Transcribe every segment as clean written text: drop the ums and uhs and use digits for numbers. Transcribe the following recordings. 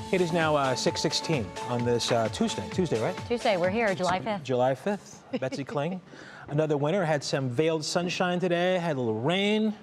It is now 6:16 on this Tuesday, right? Tuesday, we're here, July 5th. July 5th. Betsy Kling. Another winter. Had some veiled sunshine today, had a little rain.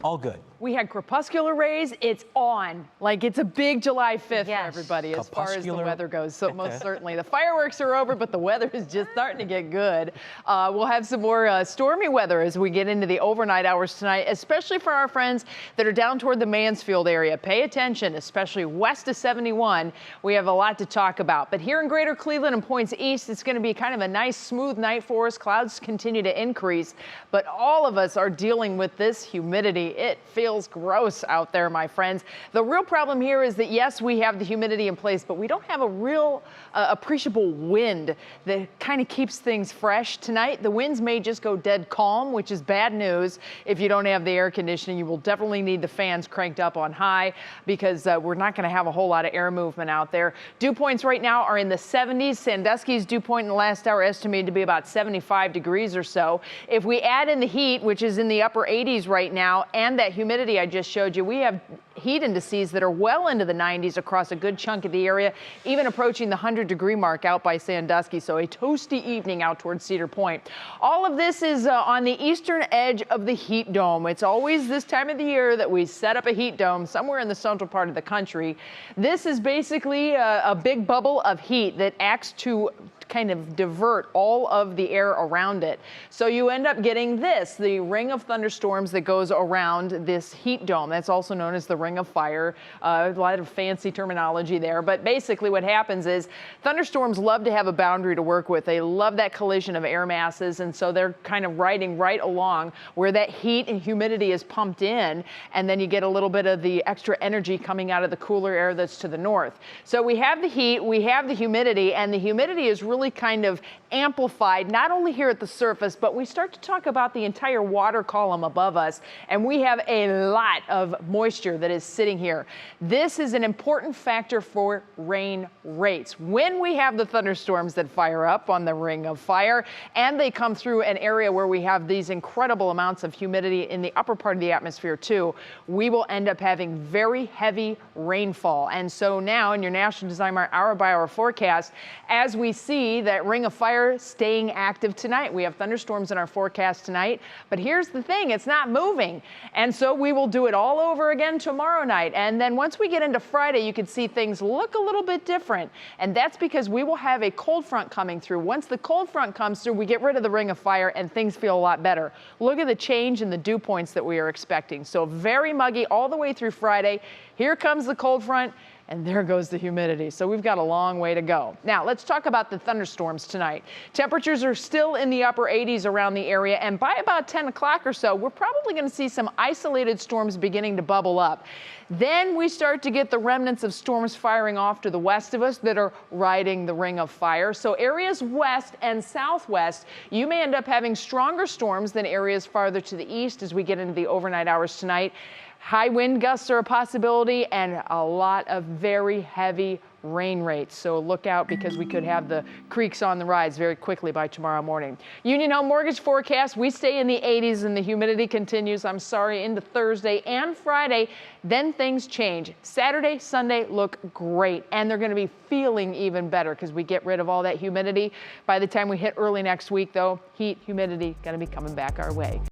All good. We had crepuscular rays. It's on. Like, it's a big July 5th Yes. for everybody as far as the Crepuscular. weather goes. So most certainly. The fireworks are over, but the weather is just starting to get good. We'll have some more stormy weather as we get into the overnight hours tonight, especially for our friends that are down toward the Mansfield area. Pay attention, especially west of 71. We have a lot to talk about. But here in greater Cleveland and points east, it's going to be kind of a nice, smooth night for us. Clouds continue to increase, but all of us are dealing with this humidity. It feels gross out there, my friends. The real problem here is that, yes, we have the humidity in place, but we don't have a real appreciable wind that kind of keeps things fresh. Tonight, the winds may just go dead calm, which is bad news. If you don't have the air conditioning, you will definitely need the fans cranked up on high because we're not going to have a whole lot of air movement out there. Dew points right now are in the 70s. Sandusky's dew point in the last hour estimated to be about 75 degrees or so. If we add in the heat, which is in the upper 80s right now, and that humidity I just showed you, we have heat indices that are well into the 90s across a good chunk of the area, even approaching the 100-degree mark out by Sandusky. So a toasty evening out towards Cedar Point. All of this is on the eastern edge of the heat dome. It's always this time of the year that we set up a heat dome somewhere in the central part of the country. This is basically a big bubble of heat that acts to kind of divert all of the air around it. So you end up getting this, the ring of thunderstorms that goes around this heat dome. That's also known as the ring of fire. A lot of fancy terminology there, but basically what happens is thunderstorms love to have a boundary to work with. They love that collision of air masses, and so they're kind of riding right along where that heat and humidity is pumped in, and then you get a little bit of the extra energy coming out of the cooler air that's to the north. So we have the heat, we have the humidity, and the humidity is really kind of amplified, not only here at the surface, but we start to talk about the entire water column above us, and we have a lot of moisture that is sitting here. This is an important factor for rain rates. When we have the thunderstorms that fire up on the ring of fire, and they come through an area where we have these incredible amounts of humidity in the upper part of the atmosphere too, we will end up having very heavy rainfall. And so now in your National Design hour by hour forecast, as we see that ring of fire staying active tonight. We have thunderstorms in our forecast tonight, but here's the thing, it's not moving. And so we will do it all over again tomorrow night. And then once we get into Friday, you can see things look a little bit different. And that's because we will have a cold front coming through. Once the cold front comes through, we get rid of the ring of fire and things feel a lot better. Look at the change in the dew points that we are expecting. So very muggy all the way through Friday. Here comes the cold front. And there goes the humidity. So we've got a long way to go. Now let's talk about the thunderstorms tonight. Temperatures are still in the upper 80s around the area, and by about 10 o'clock or so, we're probably going to see some isolated storms beginning to bubble up. Then we start to get the remnants of storms firing off to the west of us that are riding the ring of fire. So areas west and southwest, you may end up having stronger storms than areas farther to the east as we get into the overnight hours tonight. High wind gusts are a possibility and a lot of very heavy rain rates. So look out because we could have the creeks on the rise very quickly by tomorrow morning. Union Home Mortgage forecast, we stay in the 80s and the humidity continues, into Thursday and Friday. Then things change. Saturday, Sunday look great, and they're going to be feeling even better because we get rid of all that humidity. By the time we hit early next week, though, heat, humidity going to be coming back our way.